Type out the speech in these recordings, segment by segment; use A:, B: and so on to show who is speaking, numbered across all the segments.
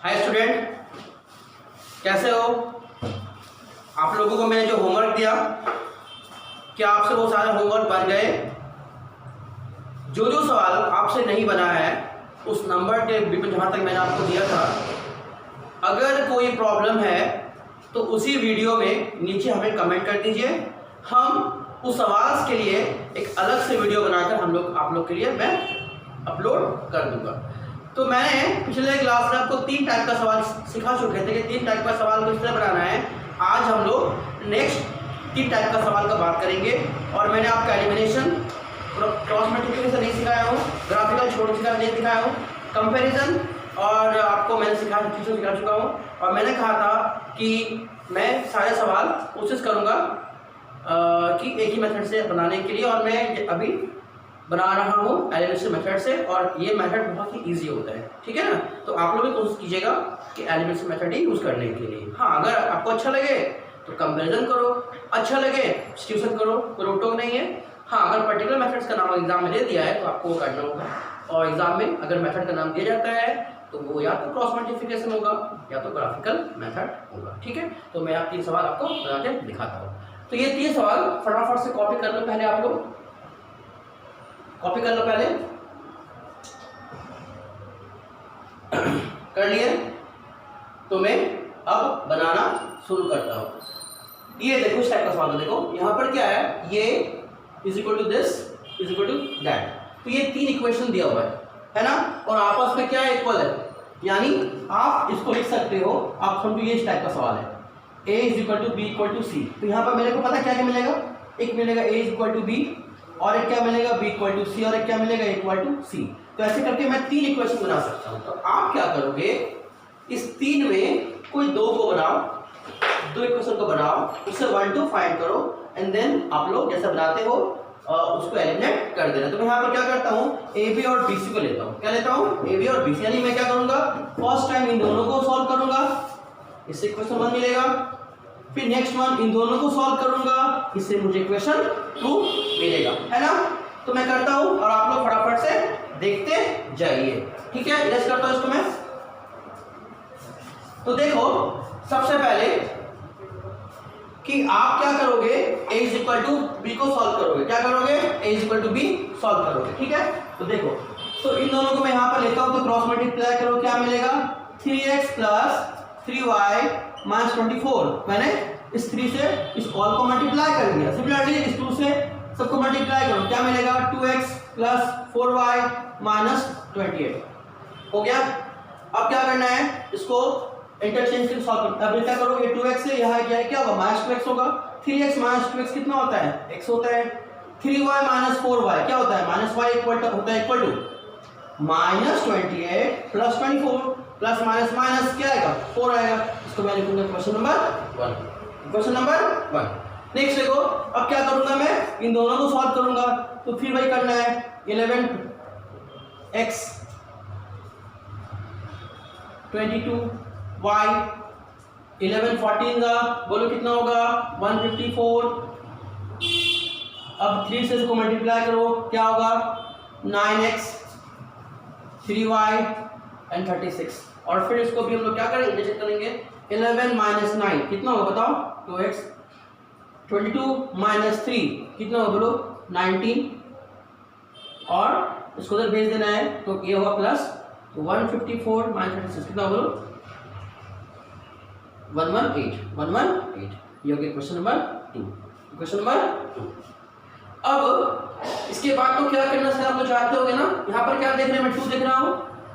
A: Hi student, कैसे हो आप लोगों को? मैंने जो होमवर्क दिया, क्या आपसे वो सारे होमवर्क बन गए? जो जो सवाल आपसे नहीं बना है उस नंबर के जहाँ तक मैंने आपको दिया था, अगर कोई प्रॉब्लम है तो उसी वीडियो में नीचे हमें कमेंट कर दीजिए। हम उस सवाल के लिए एक अलग से वीडियो बनाकर आप लोग के लिए मैं अपलोड कर दूंगा। तो मैंने पिछले क्लास में आपको 3 टाइप का सवाल सिखा चुके थे कि 3 टाइप का सवाल किस तरह बनाना है। आज हम लोग नेक्स्ट 3 टाइप का सवाल का बात करेंगे। और मैंने आपका एलिमिनेशन क्रॉस मल्टीप्लिकेशन नहीं सिखाया हूँ, ग्राफिकल छोड़ नहीं सिखाया हूँ, कंपैरिजन और आपको मैंने सिखा चुका हूँ। और मैंने कहा था कि मैं सारे सवाल कोशिश करूँगा कि एक ही मेथड से बनाने के लिए, और मैं अभी बना रहा हूँ एलिमिनेशन मेथड से, और ये मेथड बहुत ही इजी होता है, ठीक है ना। तो आप लोग भी कोशिश कीजिएगा कि एलिमिनेशन मेथड ही यूज़ करने के लिए। हाँ, अगर आपको अच्छा लगे तो कंपैरिजन करो, अच्छा लगे सब्स्टिट्यूशन करो, कोई रोक टोक नहीं है। हाँ, अगर पर्टिकुलर मेथड्स का नाम एग्जाम में दे दिया है तो आपको वो करना होगा। और एग्जाम में अगर मेथड का नाम दिया जाता है तो वो या तो क्रॉस मल्टीप्लिकेशन होगा या तो ग्राफिकल मेथड होगा, ठीक है। तो मैं आप 3 सवाल आपको बना के दिखाता हूँ। तो ये 3 सवाल फटाफट से कॉपी कर लो। पहले आप लोग कॉपी कर लो, पहले कर लिए तो मैं अब बनाना शुरू करता हूं। ये देखो इस टाइप का सवाल, देखो यहां पर क्या है, ये is equal to this is equal to that. तो ये 3 इक्वेशन दिया हुआ है ना, और आपस में क्या इक्वल है, यानी आप इसको लिख सकते हो। आप समझो ये इस टाइप का सवाल है, a is equal to B equal to C. तो यहाँ पर मेरे को पता क्या क्या मिलेगा, एक मिलेगा a is equal to b, और एक क्या मिलेगा b इक्वल टू सी, और एक क्या मिलेगा इक्वल टू सी। तो ऐसे करके मैं 3 इक्वेशन बना सकता हूँ। तो आप क्या करोगे, इस 3 में कोई 2 को बनाओ, 2 इक्वेशन को बनाओ, उससे 1 2 फाइंड करो, एंड देन आप लोग जैसा बनाते हो उसको एलिमिनेट कर देना। तो मैं यहाँ पर क्या करता हूँ, ए बी और बी सी को लेता हूँ। क्या लेता हूँ, ए बी और बी सी। यानी मैं क्या करूँगा, फर्स्ट टाइम इन दोनों को सॉल्व करूँगा, इससे इक्वेशन 1 मिलेगा। फिर नेक्स्ट वन इन दोनों को सॉल्व करूंगा, इससे मुझे इक्वेशन 2 मिलेगा, है ना। तो मैं करता हूं और आप लोग फटाफट से देखते जाइए, ठीक है। इरेज करता हूं इसको मैं। तो देखो सबसे पहले कि आप क्या करोगे, a is equal to b को सॉल्व करोगे। क्या करोगे, a is equal to b solve करोगे, ठीक है। तो देखो, तो इन दोनों को मैं यहां पर लेता हूं, तो क्रॉस मल्टीप्लाई करो, क्या मिलेगा 3x प्लस 3y माइनस 24। मैंने इस 3 से इस ऑल को मल्टीप्लाई कर दिया। सिमिलरली इस 2 से सबको मल्टीप्लाई करो, क्या मिलेगा 2x प्लस 4y माइनस 28 हो गया। अब क्या करना है, इसको इंटरचेंज करके सॉल्व करना। अब क्या करो, ये 2x से यहाँ क्या होगा, माइनस 2x होगा। 3x माइनस 2x कितना होता है, x होता है। 3y माइनस 4y क्या होता है, माइनस y होता है equal to minus 28 plus 24 plus minus minus क्या आएगा, 4 आएगा। इसको मैं लिखूंगा question number 1, question number 1। Next देखो, अब क्या करूंगा, मैं इन दोनों को सॉल्व करूंगा। तो फिर वही करना है, 11x 22y 11 14 का बोलो कितना होगा 154। अब 3 से इसको मल्टीप्लाई करो, क्या होगा 9x 3y एंड 36। और फिर इसको भी हम लोग क्या करेंगे, इंटीग्रेट करेंगे। 11 माइनस 9 कितना होगा बताओ, 2x। 22 माइनस 3 कितना होगा बोलो 19, और इसको उधर भेज देना है, तो ये होगा प्लस। तो 154 माइनस 36 कितना होगा बोलो 118। ये हो गया क्वेश्चन नंबर 2, क्वेश्चन नंबर 2। अब इसके बाद तो क्या करना है, आप लोग जानते होंगे ना। यहाँ पर क्या देख रहे हैं, मैं 2 देख रहा हूँ,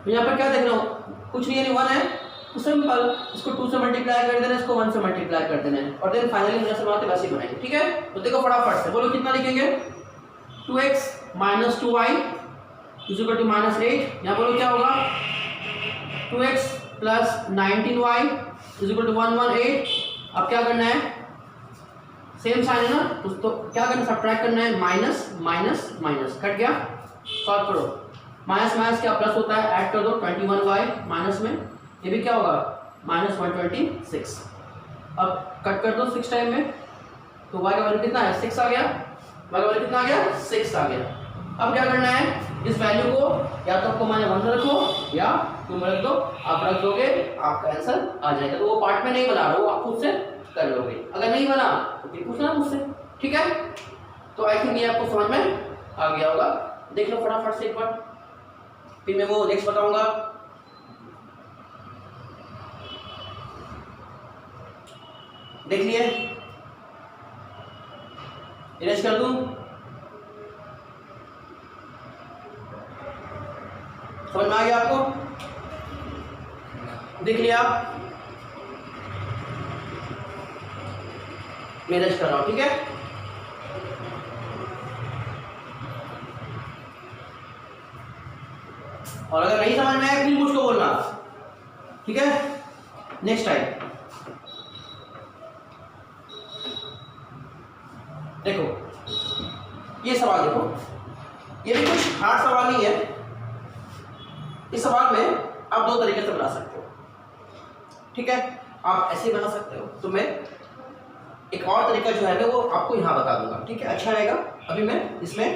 A: यहाँ पर क्या देख रहा हूँ, कुछ नहीं, यानी 1 है। तो सिंपल इसको 2 से मल्टीप्लाई कर देना, इसको 1 से मल्टीप्लाई कर देना है, और देन फाइनली जैसे बनाते वैसे ही बनाएंगे, ठीक है। तो देखो फटाफट से बोलो कितना लिखेंगे, 2x minus 2y is equal to minus 8। यहाँ बोलो क्या होगा 2x plus 19y is equal to 118। अब क्या करना है, सेम साइन है ना, तो क्या करना है, सब्ट्रैक्ट करना है, माइनस माइनस माइनस कट गया, सॉल्व करो। माइनस माइनस क्या प्लस होता है, ऐड कर दो 21y माइनस में, ये भी क्या होगा माइनस 126। अब कट कर दो 6 टाइम में, तो y का वैल्यू कितना है 6 आ गया, y का वैल्यू कितना आ गया 6 आ गया। अब क्या करना है, इस वैल्यू को या तो आपको माने 1 रखो या 2 में रख दो, आप रख दोगे आपका आंसर आ जाएगा। तो वो पार्ट में नहीं बना रहा हूँ, आप खुद से कर लोगे, अगर नहीं बना तो फिर पूछना मुझसे, ठीक है। तो आई थिंक ये आपको समझ में आ गया होगा, देख लो फटाफट से एक बार, फिर मैं वो नेक्स्ट बताऊंगा। देख लिए, इरेज कर दूं, समझ में आ गया आपको, देख लिया, मैं इरेज कर रहा हूं, ठीक है। और अगर नहीं समझ में आए फिर मुझको बोलना, ठीक है। नेक्स्ट टाइम देखो, ये सवाल देखो, ये भी कुछ हार्ड सवाल नहीं है। इस सवाल में आप दो तरीके से बना सकते हो, ठीक है। आप ऐसे बना सकते हो, तो मैं एक और तरीका जो है वो आपको यहाँ बता दूंगा, ठीक है, अच्छा रहेगा। अभी मैं इसमें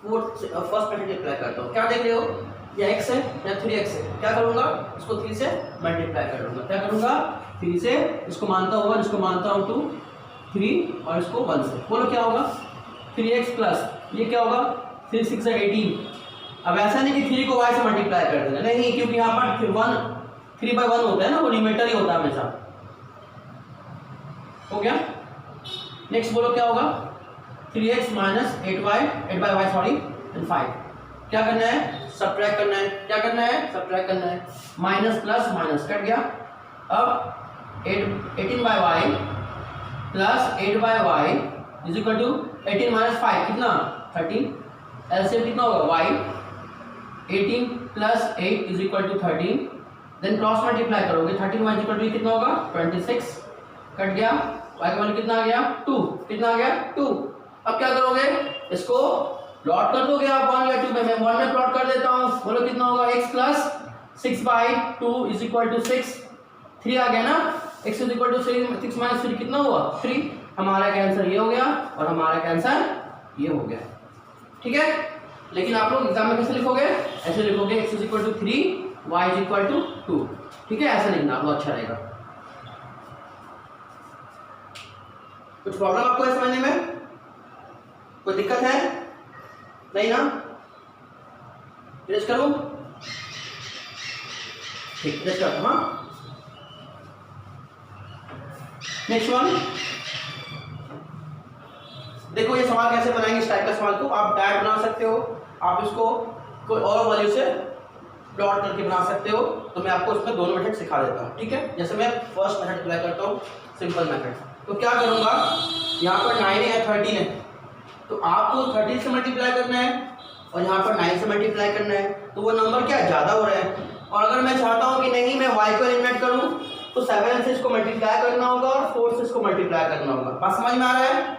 A: फर्स्ट मेथड अप्लाई करता हूँ। क्या देख रहे हो, या x है या 3x है, क्या करूँगा, इसको 3 से मल्टीप्लाई कर लूँगा। क्या करूँगा, 3 से इसको मानता हूँ 1, इसको मानता हूँ 2, 3 और इसको 1 से, बोलो क्या होगा, 3x प्लस ये क्या होगा 3 6 18। अब ऐसा नहीं कि 3 को y से मल्टीप्लाई कर देना, नहीं, क्योंकि यहाँ पर 3/1 होता है ना, वो न्यूमरेटर ही होता है हमेशा। हो गया, नेक्स्ट बोलो क्या होगा, 3x minus 8y sorry and 5। क्या करना है, सब्ट्रैक्ट करना है, क्या करना है, सब्ट्रैक्ट करना है, माइनस प्लस माइनस कट गया। अब 18/y plus 8/y is equal to 18 minus 5 कितना 13, एलसीएम कितना होगा y, 18 plus 8 is equal to 13, then cross multiply करोगे, 13y इज इक्वल टू कितना होगा 26, कट गया, y का वैल्यू कितना आ गया 2, कितना आ गया 2। अब क्या करोगे, इसको प्लॉट कर दोगे आप 1 या 2 में, मैं 1 में प्लॉट कर देता हूँ, बोलो कितना होगा x plus 6/2 is equal to 6, 3 आ गया ना, x is equal to 6 minus 3 कितना हुआ 3। हमारा का आंसर ये हो गया और हमारा का आंसर ये हो गया, ठीक है। लेकिन आप लोग एग्जाम में कैसे लिखोगे, ऐसे लिखोगे x is equal to 3, y is equal to 2, ठीक है, ऐसा लिखना आपको अच्छा रहेगा। कुछ प्रॉब्लम आपको है समझने में, कोई दिक्कत है, नहीं ना, इरेज करूं, ठीक, इरेज करता हूं। हाँ, नेक्स्ट वन देखो, ये सवाल कैसे बनाएंगे, इस टाइप का सवाल को आप डायरेक्ट बना सकते हो, आप इसको कोई और वैल्यू से प्लॉट करके बना सकते हो। तो मैं आपको इसमें दोनों मेथड सिखा देता हूँ, ठीक है। जैसे मैं फर्स्ट मेथड अप्लाई करता हूँ, सिंपल मेथड, तो क्या करूँगा, यहाँ पर 9 है 13 है, तो आपको 13 से मल्टीप्लाई करना है और यहाँ पर 9 से मल्टीप्लाई करना है, तो वो नंबर क्या ज़्यादा हो रहा है। और अगर मैं चाहता हूँ कि नहीं मैं y को एलिमिनेट करूँ, तो 7 से इसको मल्टीप्लाई करना होगा और 4 से इसको मल्टीप्लाई करना होगा, बात समझ में आ रहा है।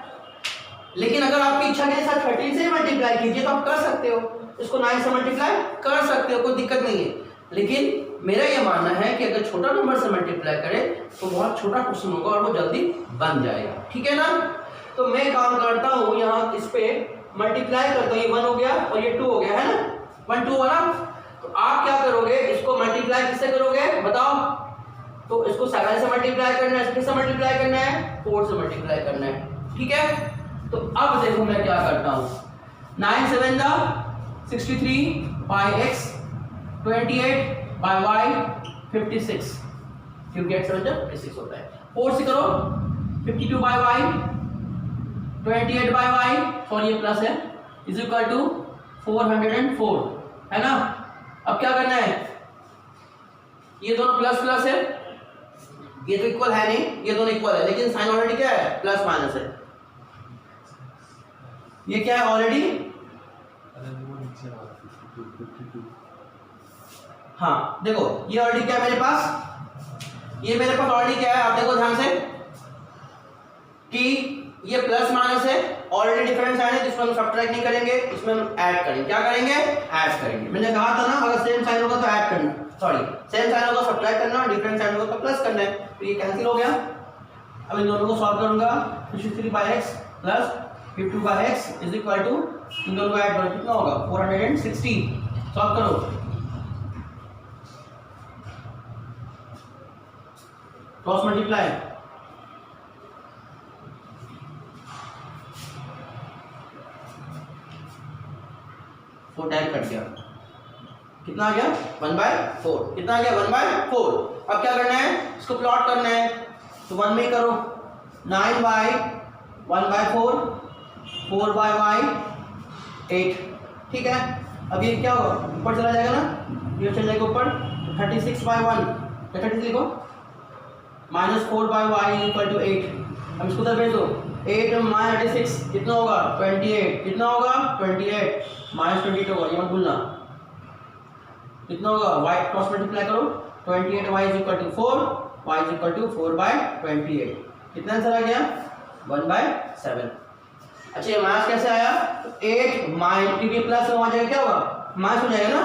A: लेकिन अगर आपकी इच्छा के साथ 13 से मल्टीप्लाई कीजिए तो आप कर सकते हो, इसको 9 से मल्टीप्लाई कर सकते हो, कोई दिक्कत नहीं है। लेकिन मेरा ये मानना है कि अगर छोटा नंबर से मल्टीप्लाई करें तो बहुत छोटा क्वेश्चन होगा और वो जल्दी बन जाएगा, ठीक है ना। तो मैं काम करता हूँ, यहाँ इस पे मल्टीप्लाई करता हूँ, ये 1 हो गया और ये 2 हो गया, है ना, 1 2 हुआ ना। तो आप क्या करोगे, इसको मल्टीप्लाई किससे करोगे बताओ, तो इसको 7 से मल्टीप्लाई करना है, किससे मल्टीप्लाई करना है 4 से मल्टीप्लाई करना है, ठीक है। तो अब देखो मैं क्या करता हूँ, 9 7 63 बाई x 28 बाई y 56, क्योंकि x 7 56 होता है। 4 से करो 52 by y 28 by y, sorry ये प्लस है, इज इक्वल टू 404, है ना। अब क्या करना है, ये दोनों प्लस प्लस है, ये तो इक्वल है नहीं, ये दोनों इक्वल है, लेकिन साइन ऑलरेडी क्या है प्लस माइनस है, ये क्या है ऑलरेडी, हाँ देखो ये ऑलरेडी क्या है मेरे पास, ये मेरे पास ऑलरेडी क्या है, आप देखो ध्यान से कि ये प्लस माइनस है, ऑलरेडी डिफरेंस साइन है, जिसमें हम सब्ट्रैक्ट नहीं करेंगे, इसमें हम ऐड करेंगे, क्या करेंगे ऐड करेंगे। मैंने कहा था ना अगर सेम साइन होगा तो ऐड करना, सॉरी सेम साइन होगा सब्ट्रैक्ट करना, डिफरेंट साइन होगा तो प्लस करना है, तो ये कैंसिल हो गया। अब इन दोनों को सॉल्व करूंगा, 53 बाई x प्लस फिर 2/x इज इक्वल टू, इन दोनों को ऐड करो कितना होगा 460। सॉल्व करो, cross multiply, four time cut गया, कितना आ गया 1/4, कितना आ गया 1/4। अब क्या करना है, इसको प्लॉट करना है, तो 1 में करो 9/1/4, 4/8, ठीक है। अब ये क्या होगा, ऊपर चला जाएगा ना, ये चल जाएगा ऊपर, 36/1, 36 लिखो, -4/y इक्वल टू 8। अब इसको उधर भेज दो, 8 - 36 कितना होगा 28, कितना होगा 28, -28 होगा, ये मत भूलना, कितना होगा y क्रॉस मल्टीप्लाई करो, 28y is equal to 4, y is equal to 4/28, कितना आंसर आ गया 1/7। अच्छा ये माइनस कैसे आया, तो 8 माइनस क्योंकि प्लस हो जाएगा, क्या होगा माइनस हो जाएगा ना,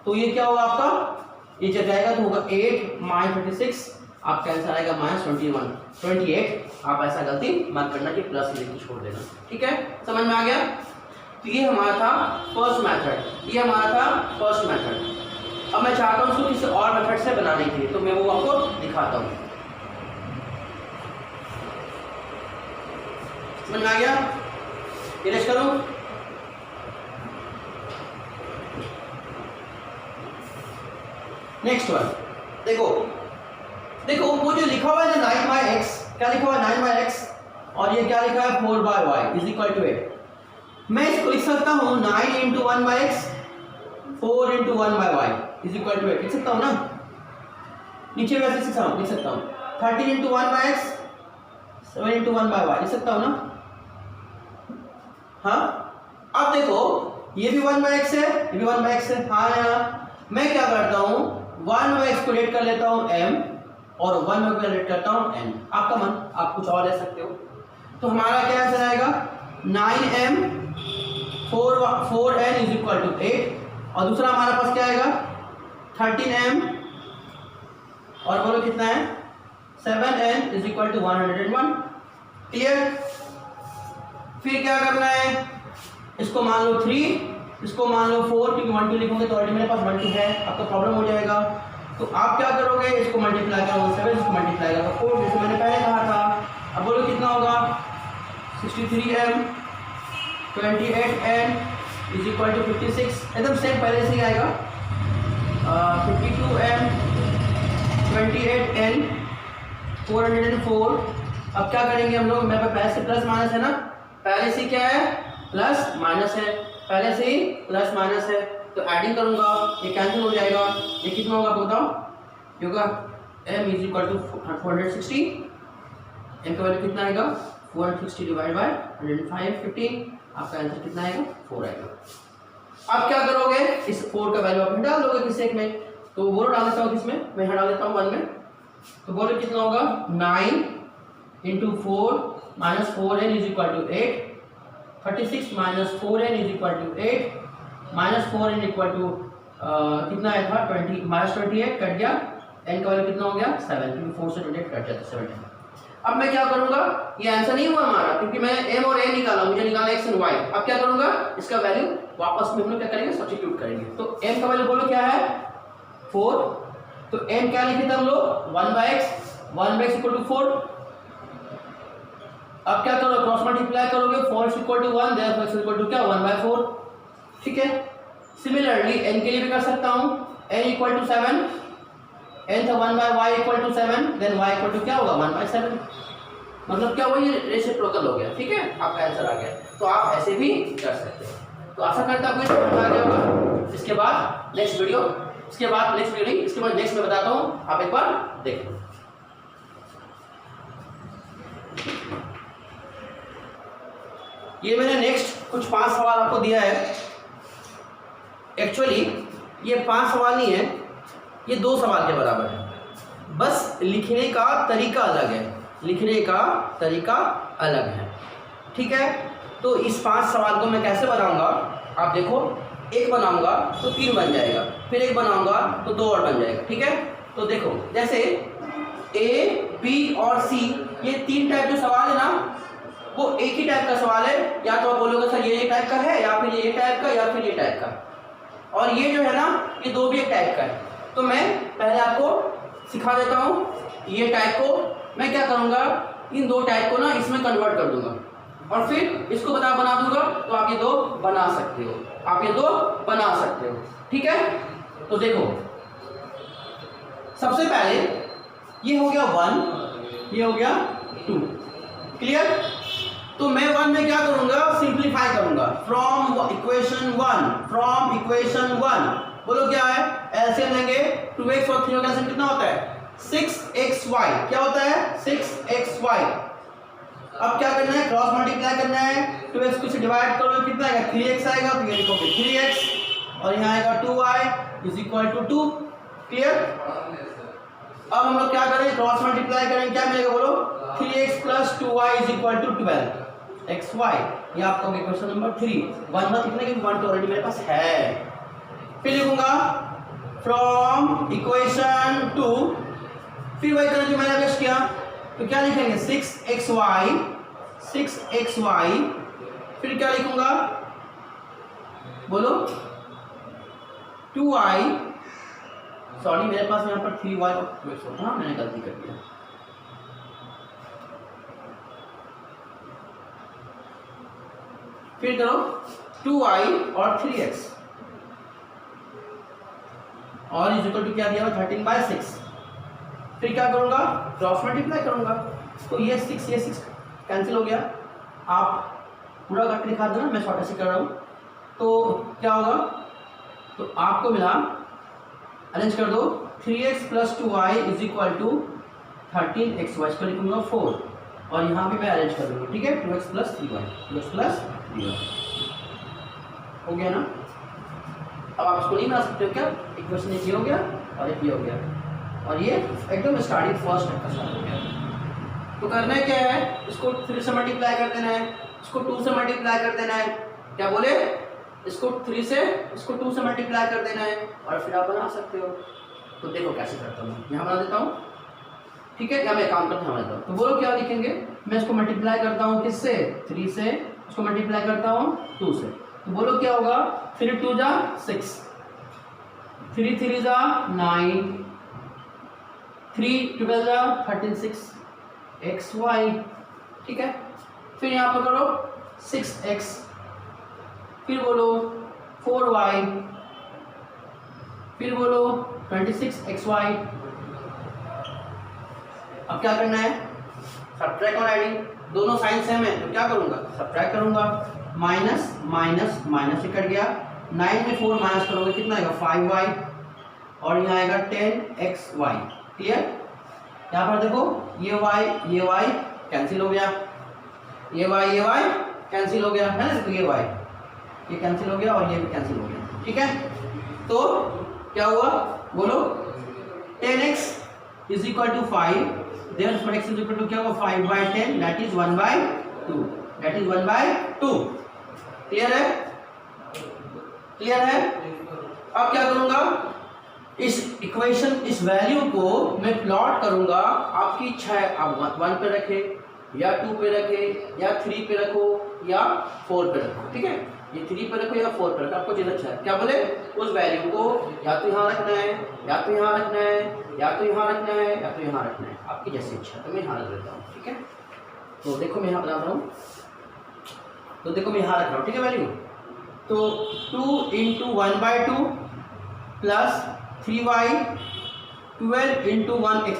A: तो ये क्या होगा आपका, ये चल जाएगा तो होगा 8 - 36, आपका आंसर आएगा -28। आप ऐसा गलती मत करना कि प्लस लिख के छोड़ देना, ठीक है, समझ में आ गया। तो ये हमारा था फर्स्ट मेथड, ये हमारा था फर्स्ट मेथड। अब मैं चाहता हूँ उसको किसी और मेथड से बनाने के लिए, तो मैं वो आपको दिखाता हूँ, समझ में आ गया, इरेज करो, नेक्स्ट वन देखो, देखो वो जो लिखा हुआ है 9/x, क्या लिखा हुआ है 9/x, और ये क्या लिखा है 4/y इज इक्वल टू 8। मैं इसको लिख सकता हूँ 9 × 1/x, 4 × 1/y is equal to 8, लिख सकता हूँ ना, नीचे वैसे लिख सकता हूँ 13 × 1/x, 7 × 1/y लिख सकता हूँ ना। हाँ अब देखो ये भी 1/x है, ये भी 1/x है, हाँ यार मैं क्या करता हूँ 1/x को लेट कर लेता हूँ m और 1 को लेट करता हूँ n, आपका मन, आप कुछ और ले सकते हो। तो हमारा क्या आंसर आएगा 9m 4n is equal to 8, और दूसरा हमारे पास क्या आएगा 13m और बोलो कितना है 7n is equal to 101। Clear, फिर क्या करना है, इसको मान लो 3, इसको मान लो 4, क्योंकि 1 2 लिखोगे तो ऑलरेडी मेरे पास 1 2 है, आपका प्रॉब्लम हो जाएगा। तो आप क्या करोगे, इसको मल्टीप्लाई करोगे 7, इसको मल्टीप्लाई करोगे 4, जैसे मैंने पहले कहा था। अब बोलो कितना होगा 63m 28n is equal to 56, एकदम सेम पहले से ही आएगा, 52m 28n 404। अब क्या करेंगे हम लोग, मेरे पास पहले से प्लस माइनस है ना, पहले से क्या है प्लस माइनस है, पहले से ही प्लस माइनस है, तो एडिंग करूंगा, ये कैंसिल हो जाएगा, ये कितना होगा बताओ, ये होगा m is equal to 460, m का वैल्यू कितना आएगा 460 डिवाइड बाय 105, आपका आंसर कितना आएगा 4 आएगा। अब क्या करोगे, इस 4 का वैल्यू आप डाल दोगे किसी एक में, तो वो डाल देता हूँ किसमें, मैं यहाँ डाल देता हूँ 1 में, तो बोलो कितना होगा 9 × 4 - 4n is equal to 8, 36 - 4n is equal to 8, -4n equal to कितना आया था 20 -28 कट गया, n का वैल्यू कितना हो गया 7, क्योंकि 4 से 28 कट जाता है 7। अब मैं क्या करूंगा, ये आंसर नहीं हुआ हमारा, क्योंकि मैं m और n निकाला, मुझे निकाला x और y। अब क्या करूंगा, इसका वैल्यू वापस में हम लोग क्या करेंगे सब्स्टिट्यूट करेंगे। तो m का वैल्यू बोलो क्या है 4, तो m क्या लिखे थे हम लोग 1/x, 1/x इक्वल टू 4। अब क्या करो, क्रॉस मल्टीप्लाई करोगे, 4 is equal to 1, therefore x equal to क्या 1/4, ठीक है। सिमिलरली n के लिए भी कर सकता हूं, n इक्वल टू 7, n था 1/y equal to 7, then y equal to क्या होगा 1/7, मतलब क्या हुआ ये रेसिप्रोकल हो गया, ठीक है, आपका आंसर आ गया। तो आप ऐसे भी कर सकते हो। तो आशा करता हूं आपको समझ आ गया होगा। इसके बाद नेक्स्ट वीडियो, इसके बाद नेक्स्ट में बताता हूं, आप एक बार देखो। ये मैंने नेक्स्ट कुछ 5 सवाल आपको दिया है। एक्चुअली ये 5 सवाल नहीं है, ये 2 सवाल के बराबर है, बस लिखने का तरीका अलग है, लिखने का तरीका अलग है, ठीक है। तो इस 5 सवाल को मैं कैसे बनाऊंगा, आप देखो, एक बनाऊंगा तो 3 बन जाएगा, फिर एक बनाऊंगा तो 2 और बन जाएगा, ठीक है। तो देखो जैसे A, B और C, ये 3 टाइप के सवाल है ना, वो एक ही टाइप का सवाल है, या तो आप बोलोगे सर ये टाइप का है, या फिर ये टाइप का, या फिर ये टाइप का। और ये जो है ना, ये दो भी एक टाइप का है। तो मैं पहले आपको सिखा देता हूँ। ये टाइप को मैं क्या करूँगा, इन दो टाइप को ना इसमें कन्वर्ट कर दूंगा और फिर इसको बना दूंगा, तो आप ये दो बना सकते हो, आप ये दो बना सकते हो। ठीक है, तो देखो सबसे पहले ये हो गया 1, ये हो गया 2। क्लियर? तो मैं 1 में क्या करूंगा, सिंप्लीफाई करूंगा फ्रॉम इक्वेशन 1, बोलो क्या है, एलसीएम लेंगे 2x और 3 का एलसीएम कितना होता है 6xy, क्या होता है 6xy। अब क्या करना है, क्रॉस मल्टीप्लाई करना है, 2x को से डिवाइड करोगे कितना आएगा 3x आएगा, तो ये लिखोगे 3x और यहाँ आएगा 2y is equal to 2। Clear? अब हम लोग क्या करें, क्रॉस मल्टीप्लाई करें, क्या मिलेगा बोलो 3x plus 2y is equal to 12xy। ये आपका क्वेश्चन नंबर 3। 1 कितने की 1 तो ऑलरेडी मेरे पास है। फिर लिखूंगा फ्रॉम इक्वेशन 2, फिर वही करके मैंने अरेस्ट किया, तो क्या लिखेंगे 6xy, फिर क्या लिखूंगा बोलो 2y, सॉरी मेरे पास यहाँ पर 3y और 2x होता, हाँ मैंने गलती कर दिया। फिर करो 2y और 3x और इज इक्वल टू क्या दिया 13/6। फिर क्या करूंगा, क्रॉस मल्टीप्लाई करूंगा, तो ये 6 कैंसिल हो गया। आप पूरा करके दिखा देना, मैं शॉर्ट से कर रहा हूँ। तो क्या होगा, तो आपको मिला, अरेंज कर दो 3x plus 2y is equal to 13xy, इसको लिखूंगा 4 और यहाँ भी मैं अरेंज कर दूंगा। ठीक है, 2x प्लस 3y हो गया ना। अब आप इसको नहीं बना सकते हो क्या, इक्वेशन ये हो गया और ये हो गया और ये एकदम स्टार्टिंग फर्स्ट स्टेप का सॉल्व हो गया। तो करना क्या है, इसको 3 से मल्टीप्लाई कर देना है, इसको 2 से मल्टीप्लाई कर देना है, क्या बोले इसको 3 से इसको 2 से मल्टीप्लाई कर देना है और फिर आप बना सकते हो। तो देखो कैसे करता हूँ, यहाँ बना देता हूँ। ठीक है, क्या मैं काम करता हूँ, तो बोलो क्या लिखेंगे, मैं इसको मल्टीप्लाई करता हूँ किससे 3 से, इसको मल्टीप्लाई करता हूँ 2 से, तो बोलो क्या होगा 3 2 जा 6, 3 3 जा 9, 3 12 जा 36 xy। ठीक है, फिर यहाँ पर करो 6x, फिर बोलो 4y, फिर बोलो 26xy। अब क्या करना है, सब्ट्रैक्ट और एडिंग, दोनों साइन सेम है, तो क्या करूंगा सब्ट्रैक्ट करूंगा, माइनस माइनस माइनस से कट गया, 9 में 4 माइनस करोगे कितना आएगा 5y और यहाँ आएगा 10xy। क्लियर? यहाँ पर देखो ये y कैंसिल हो गया, ये y कैंसिल हो गया है ना, तो ये कैंसिल हो गया और ये भी कैंसिल हो गया। ठीक है, तो क्या हुआ बोलो 10x is equal to 5, therefore x is equal to क्या होगा 5/10 दैट इज 1/2। क्लियर है? क्लियर है? अब क्या करूंगा, इस इक्वेशन इस वैल्यू को मैं प्लॉट करूंगा, आपकी इच्छा है आप 1 पे रखे या 2 पे रखे या 3 पे रखो या 4 पे रखो। ठीक है, ये 3 पे रखो या 4 पे रखो, आपको जो अच्छा है। क्या बोले, उस वैल्यू को या तो यहाँ रखना है या तो यहाँ रखना है या तो यहाँ रखना है या तो यहाँ रखना है, आपकी जैसी इच्छा। तो मैं यहाँ रख देता हूँ। ठीक है, तो देखो मैं यहाँ बना रहा हूँ, तो देखो मैं यहाँ रख रहा हूँ। ठीक है, वैल्यू तो 2 into 1/2 plus 3y 12 into 1 x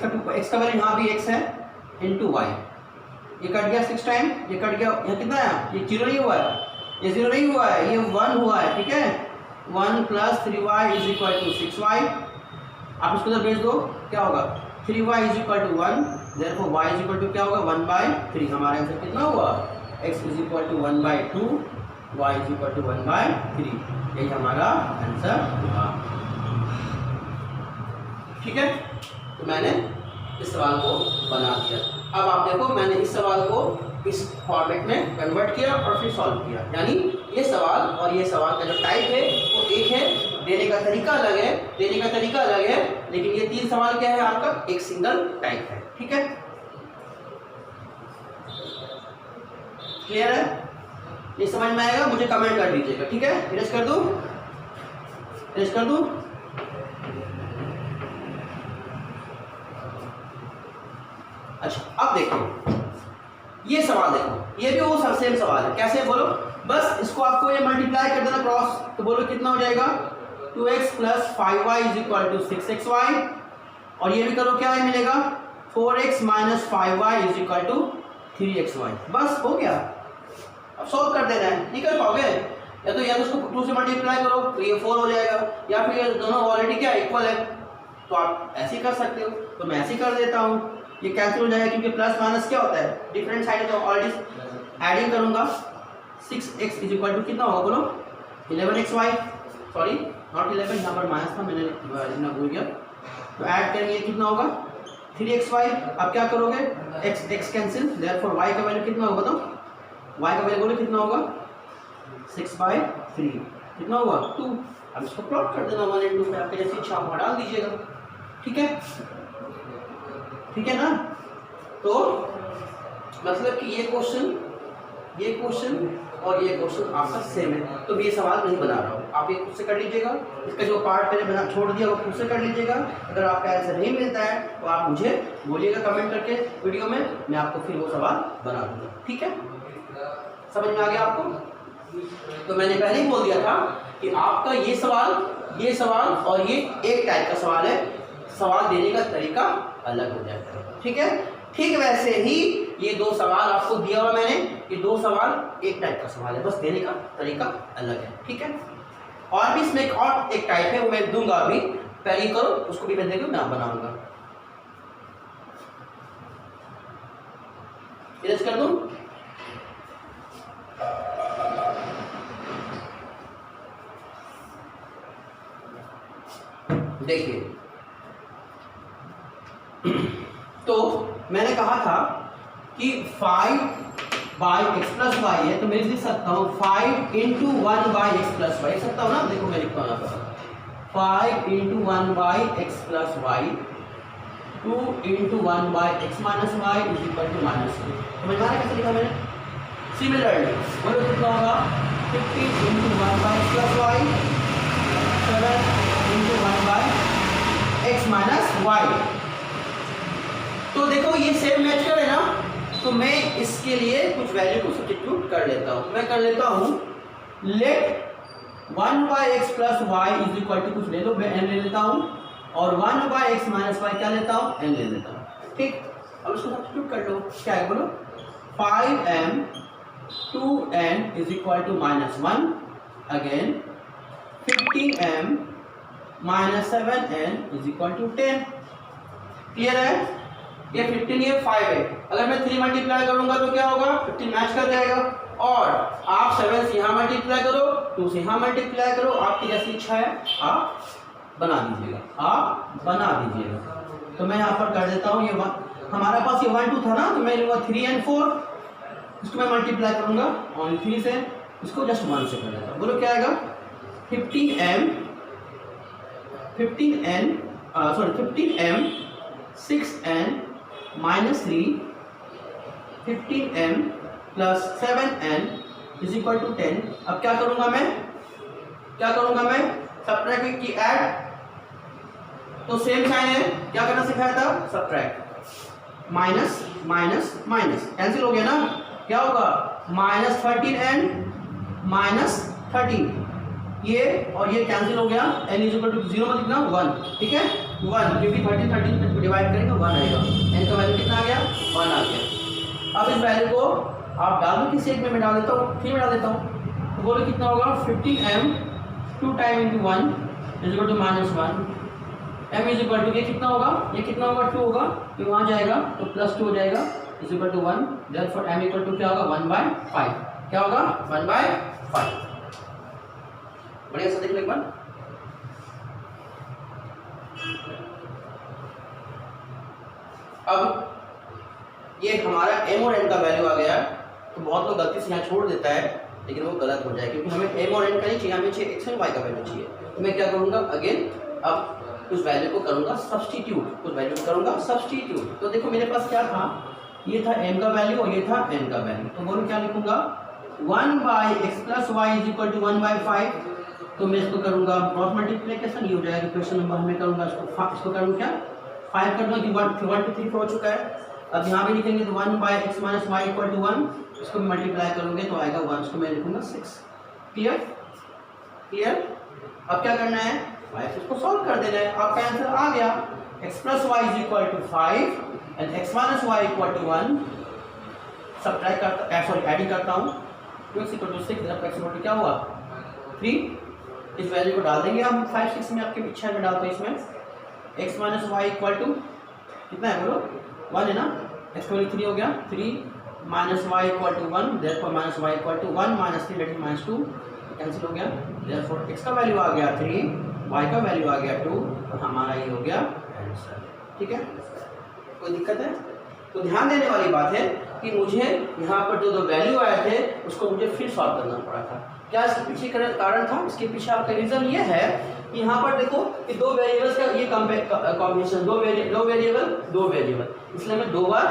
A: का वैल्यू यहाँ भी x है इंटू y, ये कट गया 6 टाइम, ये कट गया, यहाँ कितना है, ये 0 नहीं हुआ है, ये 0 नहीं हुआ है, ये 1 हुआ है। ठीक है, 1 plus 3y is equal to 6y। आप इसको उधर भेज दो, क्या होगा 3y is equal to 1, therefore y is equal to क्या होगा 1/3। हमारा आंसर कितना हुआ, x is equal to 1/2, y is equal to 1/3। यही हमारा आंसर हुआ। ठीक है, तो मैंने इस सवाल को बना दिया। अब आप देखो मैंने इस सवाल को इस फॉर्मेट में कन्वर्ट किया और फिर सॉल्व किया, यानी ये सवाल और ये सवाल का जो टाइप है वो एक है, देने का तरीका अलग है, लेकिन ये 3 सवाल क्या है आपका, एक सिंगल टाइप है। ठीक है, क्लियर है? ये समझ में आएगा? मुझे कमेंट कर दीजिएगा, ठीक है? इरेज कर दूं? इरेज कर दूं? अच्छा, अब देखो ये सवाल, देखो ये भी वो सब सेम सवाल है। कैसे बोलो? बस इसको आपको ये मल्टीप्लाई कर देना क्रॉस, तो बोलो कितना हो जाएगा? 2x plus 5y is equal to 6xy, और ये भी करो क्या है मिलेगा? 4x minus 5y is equal to 3xy। बस हो गया। अब सॉल्व कर देना है, नहीं कर पाओगे? या तो उसको 2 से मल्टीप्लाई करो तो ये 4 हो जाएगा, या फिर ये दोनों ऑलरेडी क्या इक्वल है, तो आप ऐसे ही कर सकते हो। तो मैं ऐसे ही कर देता हूँ, ये कैंसिल हो जाएगा क्योंकि प्लस माइनस क्या होता है? डिफरेंट साइड है, तो ऑलरेडी एडिंग करूंगा। 6x इज इक्वल टू कितना होगा बोलो? 11xy, सॉरी नॉट 11, यहाँ पर माइनस था, मैंने लिखना भूल गया। तो ऐड करेंगे कितना होगा? 3xy। अब क्या करोगे? x कैंसिल, देयरफॉर y का वैल्यू कितना होगा? तो y का वैल्यू बोलो कितना होगा? 6/3 कितना होगा? 2। अब इसको प्लॉट कर देना 1 and 2 पे, आपके जैसी इच्छा आप डाल दीजिएगा, ठीक है? ठीक है ना? तो मतलब कि ये क्वेश्चन और ये क्वेश्चन आपका सेम है, तो मैं ये सवाल नहीं बना रहा हूँ, आप ये खुद से कर लीजिएगा। इसका जो पार्ट मैंने बना छोड़ दिया वो खुद से कर लीजिएगा। अगर आपका आंसर नहीं मिलता है तो आप मुझे बोलिएगा कमेंट करके वीडियो में, मैं आपको फिर वो सवाल बना दूँगा, ठीक है? समझ में आ गया आपको? तो मैंने पहले ही बोल दिया था कि आपका ये सवाल और ये एक टाइप का सवाल है, सवाल देने का तरीका अलग हो जाता है, ठीक है? ठीक वैसे ही ये 2 सवाल आपको दिया हुआ मैंने, ये 2 सवाल एक टाइप का सवाल है, बस देने का तरीका अलग है, ठीक है? और भी इसमें एक टाइप है, वो मैं दूंगा अभी, पहले करो उसको भी मैं देखो मैं बनाऊंगा। इरेज कर दूं? देखिए तो मैंने कहा था कि 5/x प्लस वाई है, तो मैं लिख सकता हूँ 5 × 1/x प्लस वाई, सकता हूँ ना? देखो मैं लिखता हूँ यहाँ पर 5 × 1/x plus y, 2 × 1/x minus y is equal to -2। समझ में आ रहा है कैसे लिखा मैंने? सिमिलरली बोलो कितना होगा? 15 × 1/x plus Y, 7 × 1/x minus Y. तो देखो ये सेम मैच करे ना, तो मैं इसके लिए कुछ वैल्यू को सब्स्टिट्यूट कर लेता हूँ। मैं कर लेता हूँ let 1/x plus y is equal to, कुछ ले लो, मैं n ले लेता हूँ, और 1/x माइनस वाई क्या लेता हूँ? n ले लेता हूँ, ठीक? अब इसको सब्स्टिट्यूट कर लो, क्या है बोलो? 5m 2n is equal to -1, again 15m -7n is equal to 10। Clear है? ये 15 ये 5 है, अगर मैं 3 मल्टीप्लाई करूंगा तो क्या होगा? 15 मैच कर जाएगा, और आप 7 से यहाँ मल्टीप्लाई करो, 2 से यहाँ मल्टीप्लाई करो, आपकी जैसी इच्छा है आप बना दीजिएगा, तो मैं यहाँ पर कर देता हूँ ये हमारे पास ये 1 2 था ना, तो मैं लूँगा 3 and 4, इसको मैं मल्टीप्लाई करूँगा ऑन 3 से, इसको जस्ट 1 से कर देता हूँ। बोलो क्या आएगा? 15m 6n -3 15m plus 7n is equal to 10। अब क्या करूंगा मैं? सब्ट्रैक्ट की ऐड, तो सेम साइन है, क्या करना सिखाया था? Subtract, minus minus minus cancel हो गया ना, क्या होगा? -13n -13, ये और ये कैंसिल हो गया, n इज इक्वल टू 0 में लिखना 1, ठीक है? 1 क्योंकि 13 को डिवाइड करेंगे 1 आएगा, n का वैल्यू कितना आ गया? 1 आ गया। अब इस वैल्यू को आप डाल दो किसी एक में, मैं डाल देता हूँ 3 में डाल देता हूँ, तो बोलो कितना होगा? 15m 2 time × 1 is equal to -1, m is equal to ये कितना होगा? 2 होगा, तो वहाँ जाएगा तो +2 हो जाएगा is equal to 1, therefore m equal to क्या होगा? 1/5। क्या होगा? 1/5। बढ़िया सा देख लो एक बार। अब ये हमारा m और n का वैल्यू आ गया, तो बहुत लोग गलती से यहाँ छोड़ देता है, लेकिन वो गलत हो जाए, क्योंकि हमें m और n का नहीं चाहिए, हमें चाहिए x और y का वैल्यू चाहिए। तो मैं क्या करूँगा? अगेन अब उस वैल्यू को करूँगा सब्स्टिट्यूट, तो देखो मेरे पास क्या था? ये था m का वैल्यू और ये था n का वैल्यू। तो बोलो क्या लिखूंगा 1 by x plus y is equal to 1 by 5। तो मैं इसको करूंगा क्रॉस मल्टीप्लिकेशन, ये हो जाएगा क्वेश्चन नंबर में करूंगा इसको करूँ क्या 5 कर दूँ कि 1 2 3 4 हो चुका है। अब यहाँ भी लिखेंगे तो 1 by x minus y equal to 1, इसको मल्टीप्लाई करोगे तो आएगा 1, इसको मैं लिखूंगा 6। Clear clear. अब क्या करना है इसको सॉल्व कर देना है, आपका आंसर आ गया x plus y is equal to 5 and x minus y equal to 1। Subtract करता सॉरी एडिंग करता हूँ, 2x equal to 6 x equal to क्या हुआ 3। इस वैल्यू को डाल देंगे हम 5 6 में, आपके इच्छा में डालते हैं इसमें x minus y equal to कितना है बोलो 1 है ना, x इक्वल टू 3 हो गया 3 minus y equal to 1, therefore minus y equal to 1 minus 3 that is minus 2 cancel हो गया। देयरफॉर x का वैल्यू आ गया 3, y का वैल्यू आ गया 2 और हमारा ये हो गया आंसर। ठीक है, कोई दिक्कत है? तो ध्यान देने वाली बात है कि मुझे यहाँ पर जो वैल्यू आए थे उसको मुझे फिर सॉल्व करना पड़ा था। क्या इसके पीछे कारण था? इसके पीछे आपका रीजन ये है कि यहाँ पर देखो कि दो वेरिएबल्स का ये कॉम्बिनेशन, दो वेरिएबल, इसलिए हमें 2 बार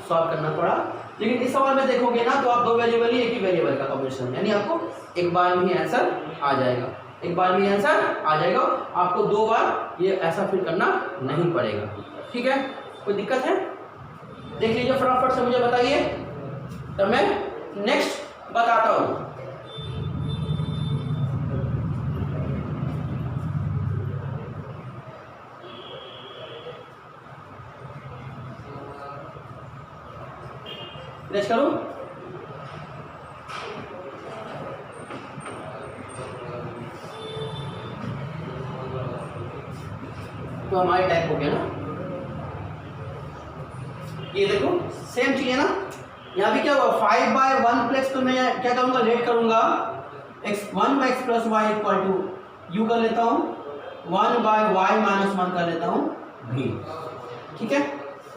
A: सॉल्व करना पड़ा। लेकिन इस सवाल में देखोगे ना तो आप 2 वेरिएबल ही एक ही वेरिएबल का कॉम्बिनेशन, यानी आपको एक बार में ही आंसर आ जाएगा, एक बार में आंसर आ जाएगा, आपको 2 बार ये ऐसा फिर करना नहीं पड़ेगा। ठीक है, कोई दिक्कत है? देख लीजिए फटाफट से मुझे बताइए, तो मैं नेक्स्ट बताता हूँ। नेक्स्ट करूँ? तो हमारी टाइप हो गया ना, ये देखो सेम चीज है ना। यहाँ भी क्या हुआ 5 बाई 1 प्लस, तो मैं क्या करूँगा लेट करूँगा 1 by x plus y equal to u कर लेता हूँ, 1 बाई वाई माइनस 1 कर लेता हूँ भी। ठीक है,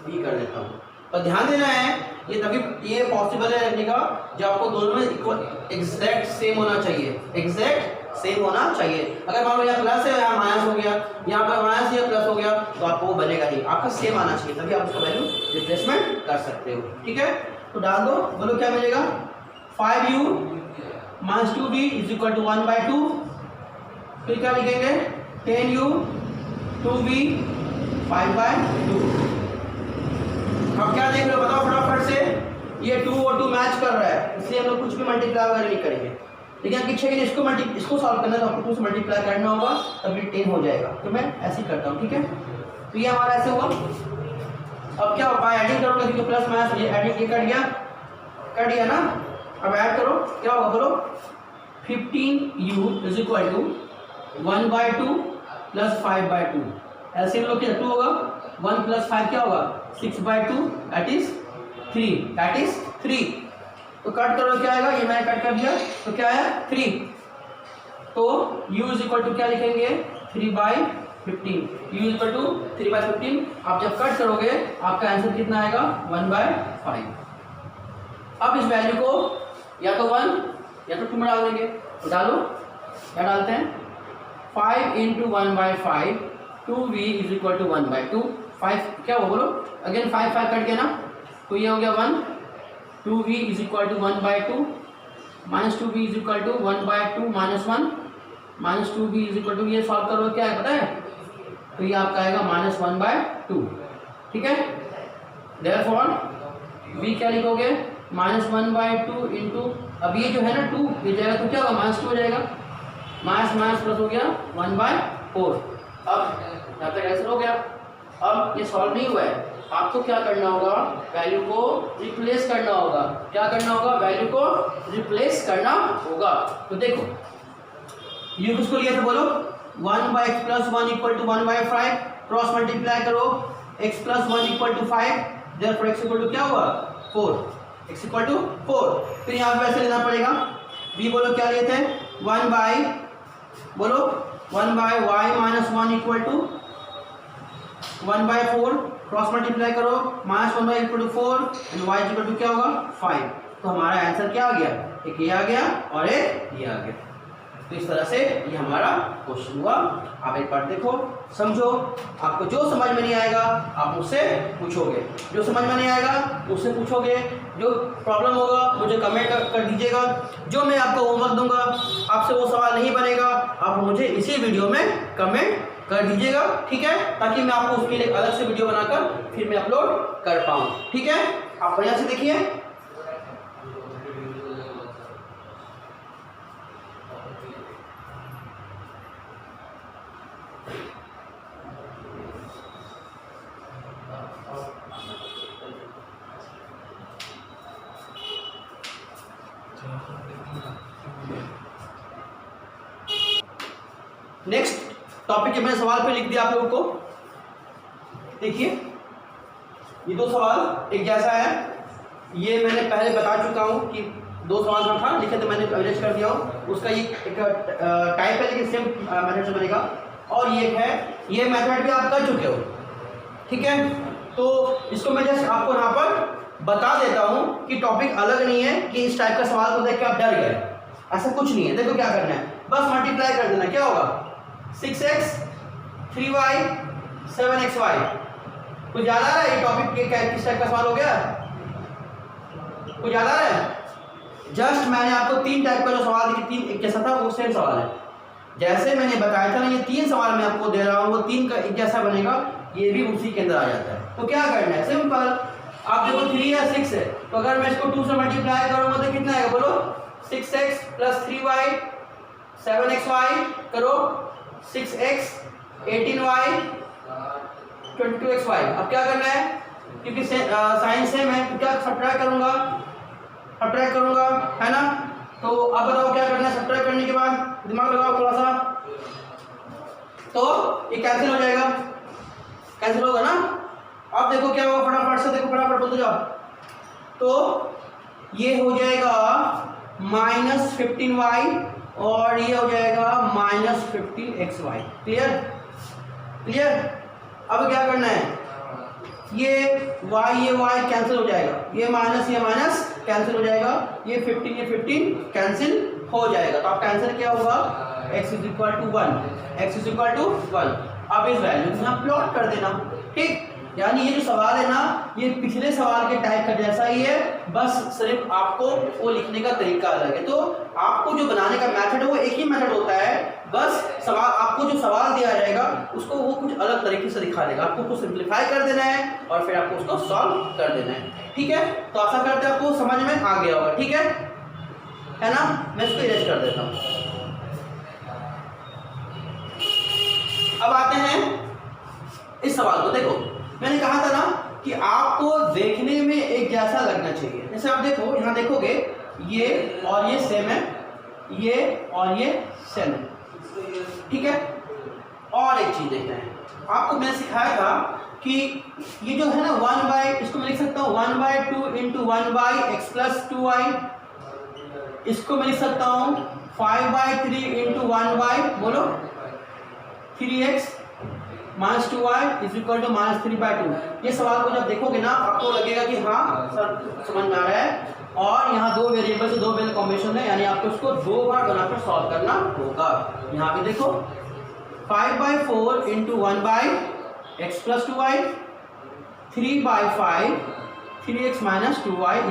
A: भी कर लेता हूँ। पर ध्यान देना है ये तभी ये पॉसिबल है रखने का जब आपको दोनों में इक्वल एग्जैक्ट सेम होना चाहिए, एग्जैक्ट सेम होना चाहिए। अगर मान लो यहाँ प्लस है यहाँ माइनस हो गया, यहाँ पर माइनस या प्लस हो गया तो आपको वो बनेगा नहीं, आपका सेम आना चाहिए, तभी आप उसका वैल्यू रिप्लेसमेंट कर सकते हो। ठीक है, तो डाल दो, बोलो क्या मिलेगा 5u minus 2v is equal to 1 by 2। फिर क्या लिखेंगे 10u 2v 5 बाई 2। अब क्या देख रहे हो बताओ फटाफट से, ये 2 और 2 मैच कर रहा है, इसलिए हम लोग कुछ भी मल्टीप्लाई वगैरह नहीं करेंगे। लेकिन आपकी इच्छा है इसको सॉल्व करना तो आपको 2 से मल्टीप्लाई करना होगा, तब ये 10 हो जाएगा। तो मैं ऐसे ही करता हूँ। ठीक है, तो ये हमारा ऐसे हुआ। अब क्या होगा एडिंग करोगे क्योंकि प्लस माइनस ये एडिंग ये कट गया ना। अब ऐड करो, क्या होगा बोलो 15u is equal to 1 by 2 plus 5 by 2। ऐसे लोग क्या 2 होगा, 1 प्लस 5 क्या होगा 6 बाई 2 दैट इज 3। तो कट करो क्या आएगा, ये मैंने कट कर दिया तो क्या आया 3। तो u इज इक्वल टू क्या लिखेंगे 3 by 15, u is equal to 3 by 15। आप जब कट करोगे आपका आंसर कितना आएगा 1 बाई 5। अब इस वैल्यू को या तो 1 या तो 2 में डाल देंगे, तो डालो क्या डालते हैं 5 into 1 by 5 2v is equal to 1 by 2। 5 क्या हो बोलो अगेन 5 कट गया ना, तो ये हो गया 1, 2v is equal to 1 by 2 minus 2v is equal to 1 by 2 minus 1 minus 2v is equal to, ये सॉल्व करो क्या है पता है, तो ये आपका आएगा माइनस 1 बाई 2। ठीक है, देयरफॉर v क्या लिखोगे माइनस 1 बाई 2 इंटू, अब ये जो है ना 2 ये जाएगा तो क्या होगा माइनस 2 हो जाएगा, माइनस माइनस प्लस हो गया 1 बाई 4। अब यहाँ तक ऐसा हो गया। अब ये सॉल्व नहीं हुआ है, आपको क्या करना होगा वैल्यू को रिप्लेस करना होगा। क्या करना होगा वैल्यू को रिप्लेस करना होगा। तो देखो ये किसको लिया था बोलो 1 by x plus 1 equal to 1 by 5, cross multiply करो x plus 1 equal to 5, therefore x equal to क्या हुआ 4, x इक्वल टू 4। फिर यहाँ पे ऐसे लेना पड़ेगा b, बोलो क्या लिए थे 1 बाई बोलो 1 by Y minus 1 equal to 1 by 4, cross multiply करो minus 1 by equal to 4 and y equal to क्या होगा 5। तो हमारा आंसर क्या आ गया, एक ये आ गया और एक ये आ गया। तो इस तरह से ये हमारा क्वेश्चन हुआ। आप एक बार देखो, समझो, आपको जो समझ में नहीं आएगा आप मुझसे पूछोगे, जो समझ में नहीं आएगा मुझसे पूछोगे, जो प्रॉब्लम होगा मुझे कमेंट कर दीजिएगा। जो मैं आपको होमवर्क दूंगा आपसे वो सवाल नहीं बनेगा, आप मुझे इसी वीडियो में कमेंट कर दीजिएगा, ठीक है, ताकि मैं आपको उसके लिए अलग से वीडियो बनाकर फिर मैं अपलोड कर पाऊँ, ठीक है। आप बढ़िया से देखिए। नेक्स्ट टॉपिक के मैंने सवाल पे लिख दिया आप लोगों को, देखिए ये दो सवाल एक जैसा है, ये मैंने पहले बता चुका हूँ कि दो सवाल में था लिखे तो मैंने अरेंज कर दिया हूँ, उसका ये एक टाइप है लेकिन सेम मेथड से बनेगा, और ये है ये मेथड भी आप कर चुके हो, ठीक है। तो इसको मैं जस्ट आपको यहाँ पर बता देता हूँ कि टॉपिक अलग नहीं है कि इस टाइप का सवाल को देख के आप डर गए, ऐसा कुछ नहीं है। देखो क्या करना है, बस मल्टीप्लाई कर देना, क्या होगा 6x 3y 7xy। कुछ याद आ रहा है ये टॉपिक किस टाइप का सवाल हो गया, कुछ याद आ रहा है। जस्ट मैंने आपको तीन टाइप का जो सवाल दिए, तीन एक जैसा था वो सेम सवाल है, जैसे मैंने बताया था ना, ये तीन सवाल मैं आपको दे रहा हूँ वो तीन का एक जैसा बनेगा, ये भी उसी के अंदर आ जाता है। तो क्या करना है, सिंपल, आप देखो 3 या 6 है, तो अगर मैं इसको 2 से मल्टीप्लाई करूंगा तो कितना आएगा बोलो, 6x + 3y 7xy करो, 6x 18y 22xy। अब क्या करना है, क्योंकि साइन सेम है तो क्या सब्ट्रैक्ट करूंगा, है ना। तो अब बताओ क्या करना है, सब्ट्रैक्ट करने के बाद दिमाग लगाओ थोड़ा सा, तो ये कैंसिल हो जाएगा, कैंसिल होगा ना। अब देखो क्या होगा, फटाफट से देखो, फटाफट बोलते जाओ, तो ये हो जाएगा -15y और ये हो जाएगा -15xy। क्लियर। अब क्या करना है, ये y कैंसिल हो जाएगा, ये माइनस कैंसिल हो जाएगा, ये 15 कैंसिल हो जाएगा। तो आप कैंसिल क्या होगा, x = 1। अब इस वैल्यू को यहाँ प्लॉट कर देना, ठीक। यानी ये जो सवाल है ना, ये पिछले सवाल के टाइप का जैसा ही है, बस सिर्फ आपको वो लिखने का तरीका अलग है। तो आपको जो बनाने का मेथड है वो एक ही मेथड होता है, बस सवाल आपको जो सवाल दिया जाएगा उसको वो कुछ अलग तरीके से दिखा देगा, आपको उसको सिंप्लीफाई कर देना है और फिर आपको उसको सॉल्व कर देना है, ठीक है। तो आशा करते हैं आपको समझ में आ गया होगा, ठीक है ना। मैं इसको इरेज कर देता हूँ। अब आते हैं इस सवाल को, देखो मैंने कहा था ना कि आपको देखने में एक जैसा लगना चाहिए। जैसे आप देखो, यहाँ देखोगे ये और ये सेम है, ये और ये सेम है, ठीक है। और एक चीज देखते हैं, आपको मैंने सिखाया था कि ये जो है ना 1/, इसको मैं लिख सकता हूँ 1/2 × 1/x + 2y, इसको मैं लिख सकता हूँ 5/3 × 1/, बोलो 3x - 2y = -3/2। ये सवाल को जब देखोगे ना आपको लगेगा कि हाँ सर समझ में आ रहा है, और यहाँ दो वेरिएबल से दो वेरिएबल कॉम्बिनेशन है, यानी आपको इसको दो बार बनाकर सॉल्व करना होगा। यहाँ पे देखो 5/4 × 1/x + 2y, 3/5 3x - 2y =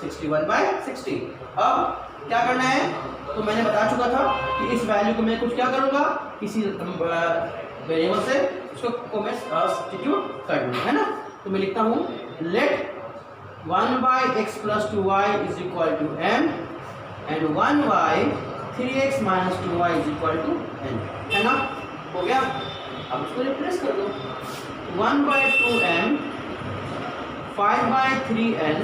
A: 61/60। अब क्या करना है, तो मैंने बता चुका था कि इस वैल्यू को मैं कुछ क्या करूँगा, किसी वेरिएबल से उसको मैं सब्स्टिट्यूट कर दूँगा, है ना। तो मैं लिखता हूँ let 1/x + 2y = m and 1/3x - 2y = n, है ना। हो गया। अब इसको रिप्लेस कर दो, 1/2m 5/3n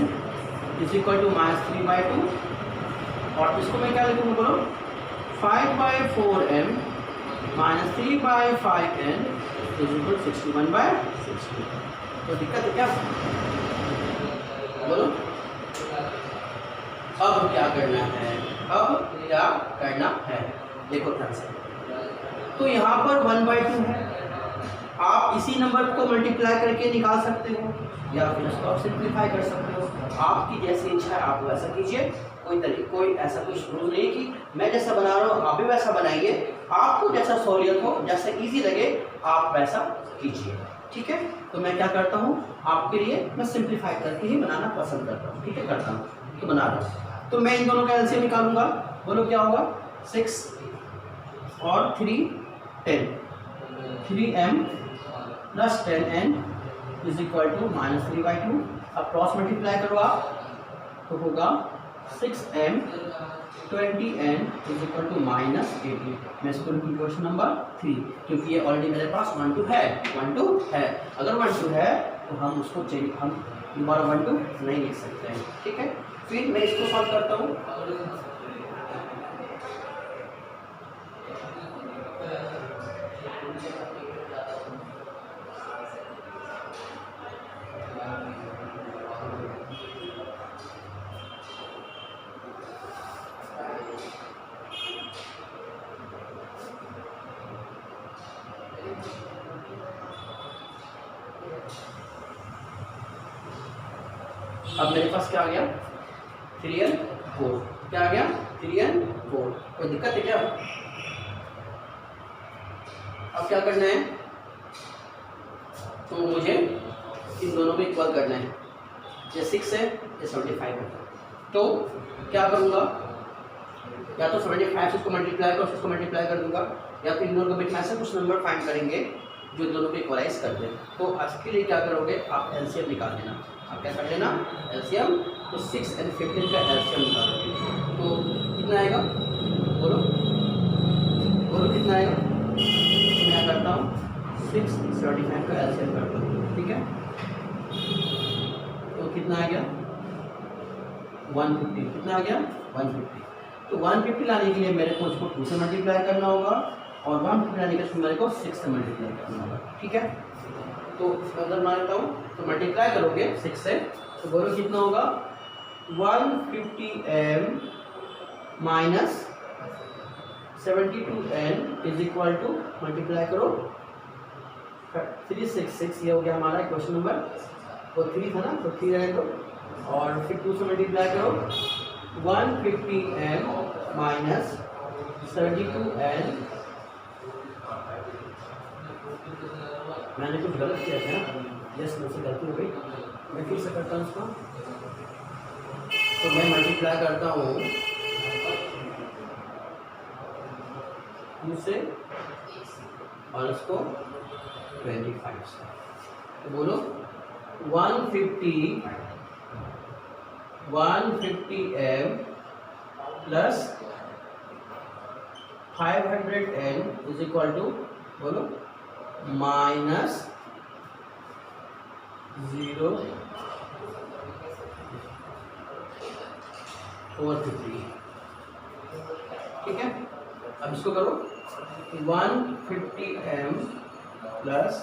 A: = -3/2, और इसको मैं क्या लिखूँगा बोलो, 5/4m - 3/5n = 61/60। तो दिक्कत है क्या, बोलो। अब क्या करना है, देखो ध्यान से। तो यहाँ पर 1/2 है, आप इसी नंबर को मल्टीप्लाई करके निकाल सकते हो या फिर इसको आप सिंप्लीफाई कर सकते हो, आपकी जैसी इच्छा है आप वैसा कीजिए। कोई ऐसा कुछ रूल नहीं कि मैं जैसा बना रहा हूँ आप भी वैसा बनाइए, आपको जैसा सहूलियत हो, जैसा इजी लगे आप वैसा कीजिए, ठीक है। तो मैं क्या करता हूँ आपके लिए, मैं सिंप्लीफाई करके ही बनाना पसंद करता हूँ, ठीक है, करता हूँ तो बना रहा हूँ। तो मैं इन दोनों का एलसीएम निकालूंगा, बोलो क्या होगा, 6 और 3 10, 3m plus 10n is equal to -3/2। अब क्रॉस मल्टीप्लाई करो आप तो होगा 6m 20n is equal to -18। मैं इसको लिखूँ क्वेश्चन नंबर 3, क्योंकि ये ऑलरेडी मेरे पास 1 2 है, 1 2 है। अगर 1 2 है तो हम उसको चेंज, हम दोबारा 1 2 नहीं लिख सकते हैं, ठीक है। फिर मैं इसको सॉल्व करता हूँ। अब मेरे पास क्या आ गया, 3n4, क्या आ गया 3n4। कोई दिक्कत है क्या? अब क्या करना है, तो मुझे इन दोनों में इक्वल करना है, ये 6 है ये 75 है। तो क्या करूँगा, या तो 75 से इसको मल्टीप्लाई कर, इसको मल्टीप्लाई कर दूंगा, या तो इन दोनों के बीच में ऐसे कुछ नंबर फाइंड करेंगे जो दोनों को इक्वलाइज कर दें। तो आज के लिए क्या करोगे, आप एलसीएम निकाल लेना। आप क्या कर लेना, एलसीएम। तो 6 और 15 का एलसीएम निकालोगे तो कितना आएगा, बोलो बोलो कितना आएगा। तो मैं करता हूँ 6 75 का एलसीएम करता हूँ, ठीक है। तो कितना आ गया 150, कितना आ गया 150। तो 150 लाने के लिए मेरे को उसको 2 से मल्टीप्लाई करना होगा और 150 लाने के लिए मेरे को 6 से मल्टीप्लाई करना होगा, ठीक है। तो अगर मान लेता हूँ तो मल्टीप्लाई करोगे 6 से तो बोलो कितना होगा 150m minus 72n is equal to, multiply करो 366, ये हो गया हमारा क्वेश्चन नंबर। तो 3 था ना, तो 3 रहने दो और फिर 2 से मल्टीप्लाई करो 150m माइनस 72n। मैंने कुछ गलत किया था, यस मुझसे गलती हो गई, मैं फिर से करता हूँ इसको। तो मैं मल्टीप्लाई करता हूँ 2 से और इसको 25 से। तो बोलो 150m plus 500n is equal to, बोलो माइनस 0/50, ठीक है। अब इसको करो 150m plus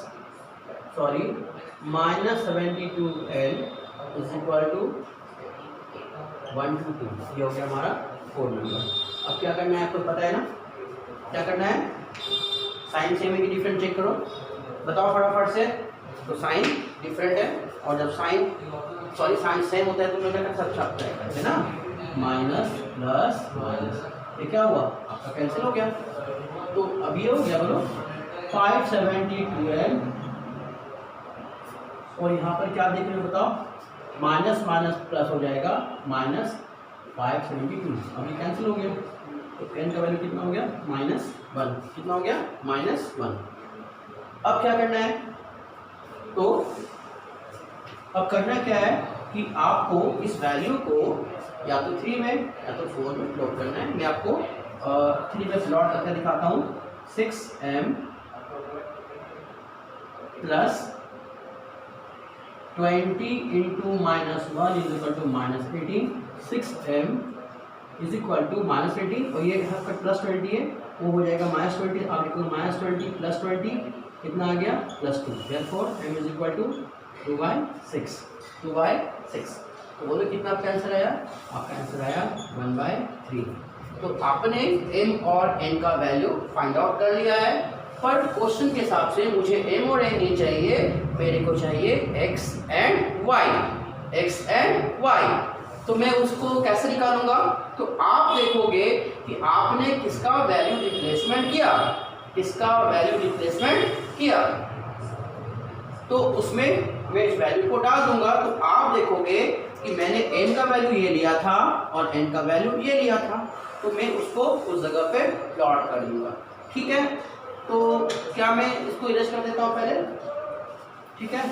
A: minus 72n is equal to 122। ये हो गया हमारा 4 नंबर। अब क्या करना है आपको पता है ना, क्या करना है, साइन सेम है कि डिफरेंट चेक करो, बताओ फटाफट से। तो साइन डिफरेंट है और जब साइन सेम होता है तो मैं क्या सब छापता है ना, माइनस प्लस माइनस, ये क्या हुआ आपका कैंसिल हो गया। तो अब ये हो गया, बोलो 572n और यहाँ पर क्या देख रहे हो बताओ, माइनस माइनस प्लस हो जाएगा माइनस 572, अभी कैंसिल हो गया। तो n का वैल्यू कितना हो गया -1, कितना हो गया -1। अब क्या करना है, तो अब करना क्या है कि आपको इस वैल्यू को या तो 3 में या तो 4 में प्लॉट करना है। मैं आपको 3 में प्लॉट करके दिखाता हूँ। 6m plus 20 into -1 is equal to -18। 6m is equal to -18 और ये यहाँ पर +20 है, वो हो जाएगा -20। आप लिखो -20 प्लस 20 कितना आ गया +2। Therefore m is equal to 2/6, 2/6। तो बोलो कितना आपका आंसर आया, आपका आंसर आया 1/3। तो आपने m और n का वैल्यू फाइंड आउट कर लिया है पर क्वेश्चन के हिसाब से मुझे m और n नहीं चाहिए, मेरे को चाहिए x एंड y। तो मैं उसको कैसे निकालूंगा? तो आप देखोगे कि आपने किसका वैल्यू रिप्लेसमेंट किया, तो उसमें मैं इस वैल्यू को डाल दूंगा। तो आप देखोगे कि मैंने n का वैल्यू ये लिया था और n का वैल्यू ये लिया था, तो मैं उसको उस जगह पे प्लॉट कर दूंगा। ठीक है, तो क्या मैं इसको इरेज कर देता हूँ पहले? ठीक है,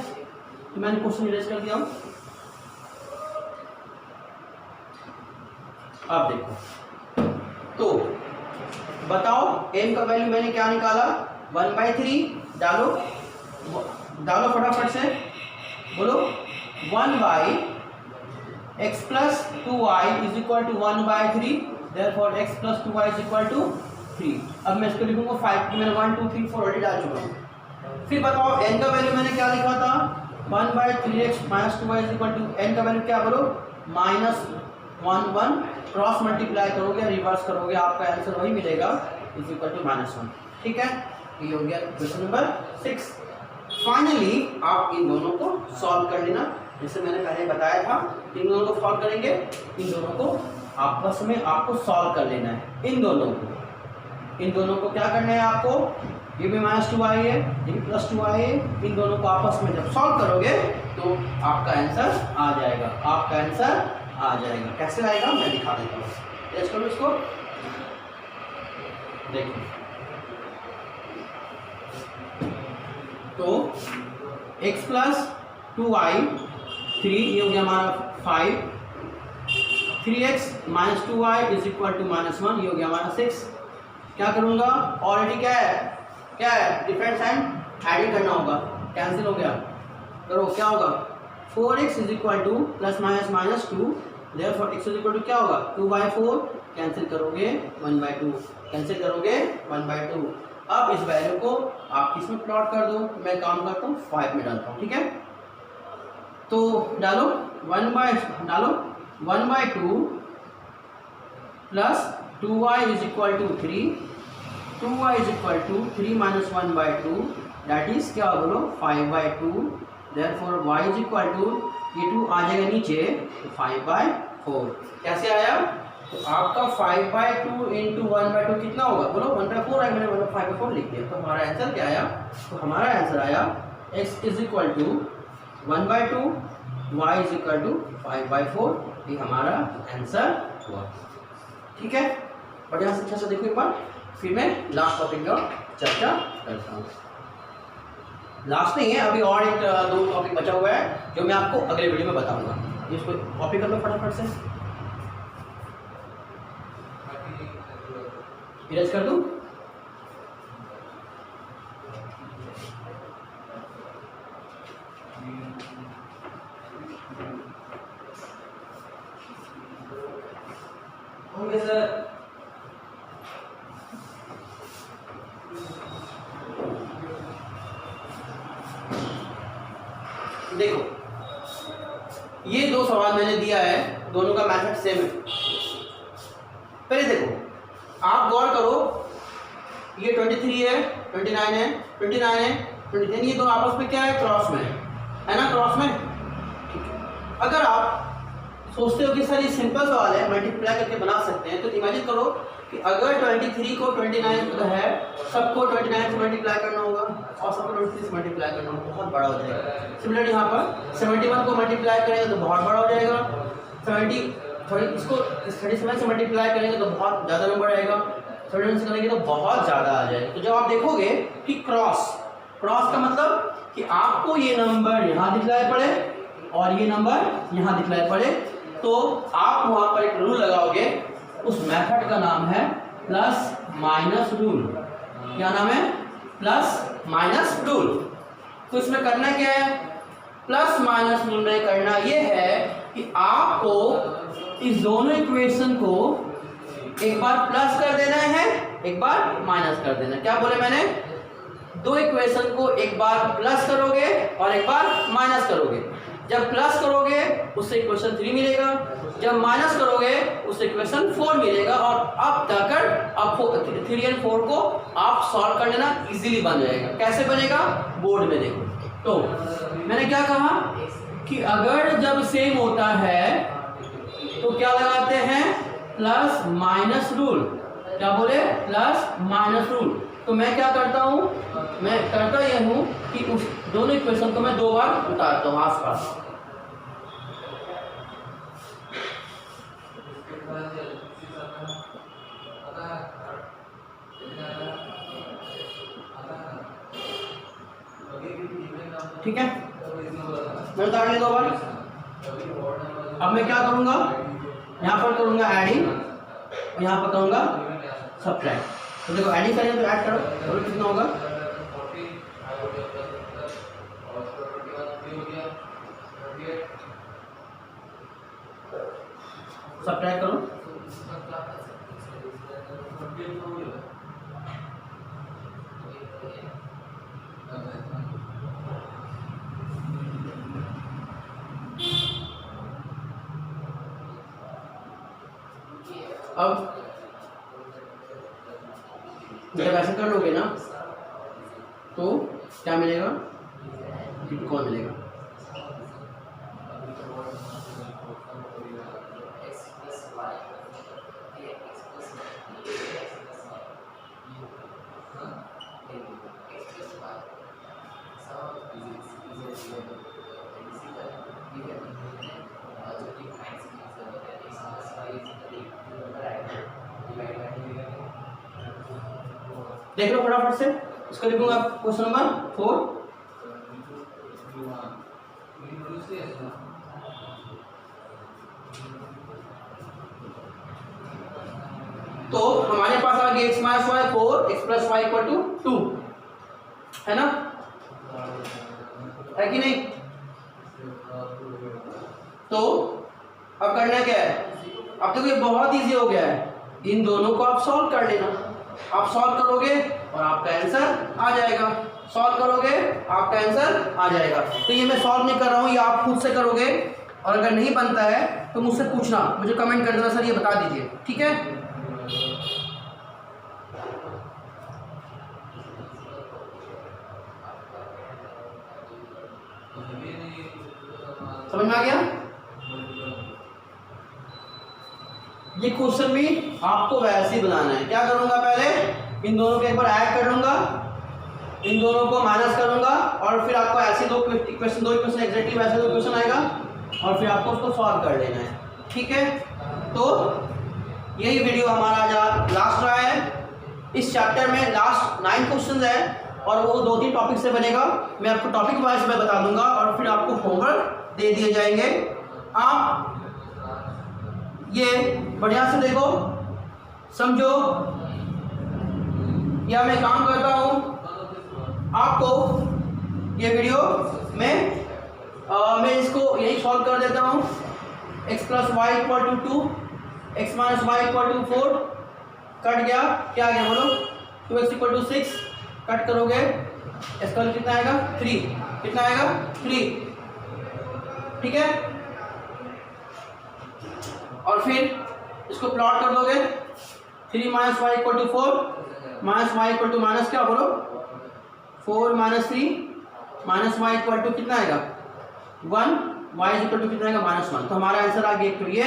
A: तो मैंने क्वेश्चन इरेज कर दिया हूँ। अब देखो, तो बताओ n का वैल्यू मैंने क्या निकाला? 1/3। डालो फटाफट से, बोलो 1/x plus 2y is equal to 1/3, therefore x plus 2y is equal to 3। अब मैं इसको लिखूंगा 5, मैंने 1 2 3 4 ऑलरेडी डाल चुका हूँ। फिर बताओ n का वैल्यू मैंने क्या लिखा था? 1/3x minus 2y is equal to, n का वैल्यू क्या बोलो? -1 क्रॉस मल्टीप्लाई करोगे, रिवर्स करोगे, आपका आंसर वही मिलेगा, इज इक्वल टू -1। ठीक है, ये हो गया क्वेश्चन नंबर 6। फाइनली आप इन दोनों को सॉल्व कर लेना, जैसे मैंने पहले बताया था। इन दोनों को सॉल्व करेंगे, इन दोनों को आपस में आपको सॉल्व कर लेना है। इन दोनों को क्या करना है आपको? ये भी -2y है, ये भी +2y है। इन दोनों को आपस में जब सॉल्व करोगे तो आपका आंसर आ जाएगा। कैसे आएगा मैं दिखा देता हूँ। टेस्ट करो इसको, देखो। तो x plus 2y 3, ये हो गया हमारा 5। 3x minus 2y is equal to -1, ये हो गया हमारा 6। क्या करूँगा? ऑलरेडी क्या है डिफरेंट साइन एडिंग करना होगा, कैंसिल हो गया। करो, क्या होगा? 4x is equal to ±-2, therefore x is equal to क्या होगा? 2/4, कैंसिल करोगे 1/2, कैंसिल करोगे 1/2। अब इस वैल्यू को आप किस में प्लॉट कर दो? मैं काम करता हूँ 5 में डालता हूँ। ठीक है, तो डालो 1/2 plus 2y is equal to 3, 2y is equal to 3 minus 1/2, that is क्या बोलो? 5/2, therefore y is equal to, ये 2 आ जाएगा नीचे, तो 5/4। कैसे आया? तो आपका 5/2 इंटू 1/2 कितना होगा? बोलो 1/4 है, मैंने 5/4 लिख दिया। तो हमारा आंसर क्या आया? तो हमारा आंसर आया x is equal to 1/2, y is equal to 5/4। ये हमारा आंसर हुआ। ठीक है, बढ़िया से अच्छा से देखो एक बार, फिर मैं लास्ट टॉपिक का चर्चा करता हूँ। लास्ट नहीं है, अभी और एक 2 टॉपिक बचा हुआ है जो मैं आपको अगले वीडियो में बताऊंगा। इसको कॉपी कर लो फटाफट से, इरेज कर दूं। होंगे सर। देखो, ये 2 सवाल मैंने दिया है, दोनों का मेथड सेम है। पहले देखो, आप गौर करो, ये 23 है, 29 है, 29 है, 29, ये दोनों आपस में क्या है? क्रॉस में है ना, क्रॉस में। ठीक है, अगर आप सोचते हो कि सर ये सिंपल सवाल है, मल्टीप्लाई करके बना सकते हैं, तो इमेजिन करो कि अगर 23 को 29 है, सबको 29 से मल्टीप्लाई करना होगा और सबको 23 से मल्टीप्लाई करना होगा, बहुत बड़ा हो जाएगा। सिमिलरली यहाँ पर 71 को मल्टीप्लाई करेंगे तो बहुत बड़ा हो जाएगा। 37 से मल्टीप्लाई करेंगे तो बहुत ज़्यादा नंबर आएगा। 71 से करेंगे तो बहुत ज़्यादा आ जाएगा। तो जब आप देखोगे कि क्रॉस का मतलब कि आपको ये नंबर यहाँ दिखलाई पड़े और ये नंबर यहाँ दिखलाई पड़े, तो आप वहाँ पर एक रूल लगाओगे। उस मेथड का नाम है प्लस माइनस रूल। क्या नाम है? Plus minus rule. तो इसमें करना क्या है? प्लस माइनस रूल में करना ये है कि आपको इस दोनों इक्वेशन को एक बार प्लस कर देना है, एक बार माइनस कर देना है। क्या बोले मैंने? दो इक्वेशन को एक बार प्लस करोगे और एक बार माइनस करोगे। जब प्लस करोगे उससे इक्वेशन 3 मिलेगा, जब माइनस करोगे उससे इक्वेशन 4 मिलेगा, और अब जाकर आप 3 और 4 को आप सॉल्व कर लेना, इजीली बन जाएगा। कैसे बनेगा बोर्ड में देखो। तो मैंने क्या कहा कि अगर जब सेम होता है तो क्या लगाते हैं, प्लस माइनस रूल। क्या बोले, प्लस माइनस रूल। तो मैं क्या करता हूँ, मैं करता यह हूँ कि उस दोनों इक्वेशन को मैं 2 बार उतारता हूँ आसपास। ठीक है, मैं उतार लिया 2 बार। अब मैं क्या करूँगा, यहाँ पर करूँगा एडिंग और यहाँ पर करूँगा सब्ट्रैक्ट। तो देखो एडिंग करेंगे तो ऐड करो, तो कितना होगा, सब्ट्रैक्ट करो, अब जब ऐसे कर लोगे ना तो क्या मिलेगा, कौन मिलेगा, देख लो फटाफट से। इसको लिखूंगा क्वेश्चन नंबर 4। तो हमारे पास आ गया x minus y 4, x plus y equal to 2, है ना, है कि नहीं। तो अब करना क्या है, अब देखो ये बहुत इजी हो गया है, इन दोनों को आप सॉल्व कर लेना। आप सॉल्व करोगे और आपका आंसर आ जाएगा, सॉल्व करोगे आपका आंसर आ जाएगा। तो ये मैं सॉल्व नहीं कर रहा हूँ, ये आप खुद से करोगे, और अगर नहीं बनता है तो मुझसे पूछना, मुझे कमेंट कर देना, सर ये बता दीजिए, ठीक है। समझ में आ गया। ये क्वेश्चन भी आपको वैसे ही बनाना है। क्या करूंगा, पहले इन दोनों को एक बार ऐड कर लूंगा, इन दोनों को माइनस करूंगा, और फिर आपको ऐसे दो इक्वेशन एग्जैक्टली वैसे 2 इक्वेशन आएगा, और फिर आपको उसको सॉल्व कर लेना है, ठीक है। तो यही वीडियो हमारा आज लास्ट रहा है। इस चैप्टर में लास्ट 9 क्वेश्चन है, और वो 2-3 टॉपिक से बनेगा। मैं आपको टॉपिक वाइज में बता दूंगा, और फिर आपको होमवर्क दे दिए जाएंगे। आप ये बढ़िया से देखो, समझो, या मैं काम करता हूँ आपको ये वीडियो में मैं इसको यही सॉल्व कर देता हूँ। x plus y equal to 2, x minus y equal to 4, cut गया, क्या आ गया बोलो, 2x इक्वल टू 6, कट करोगे इसका कितना आएगा 3, कितना आएगा 3, ठीक है। और फिर इसको प्लॉट कर दोगे, 3 minus y equal to 4, minus y equal to minus क्या बोलो 4 minus 3, minus y equal to कितना आएगा 1, वाई इक्वल टू कितना आएगा -1। तो हमारा आंसर आ गया एक तो ये,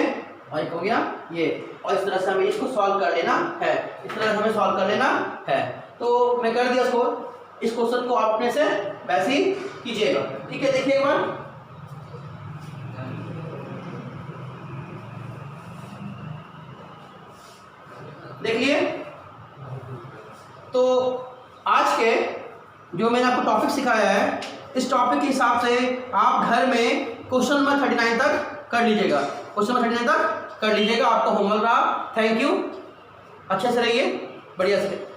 A: और एक हो गया ये, और इस तरह से हमें इसको सॉल्व कर लेना है, इस तरह से हमें सॉल्व कर लेना है। तो मैं कर दिया इसको, इस क्वेश्चन को आप अपने से वैसे ही कीजिएगा, ठीक है। देखिए एक बार, देखिए, तो आज के जो मैंने आपको टॉपिक सिखाया है, इस टॉपिक के हिसाब से आप घर में क्वेश्चन नंबर 39 तक कर लीजिएगा, क्वेश्चन नंबर 39 तक कर लीजिएगा। आपका होमवर्क रहा। थैंक यू, अच्छे से रहिए, बढ़िया से।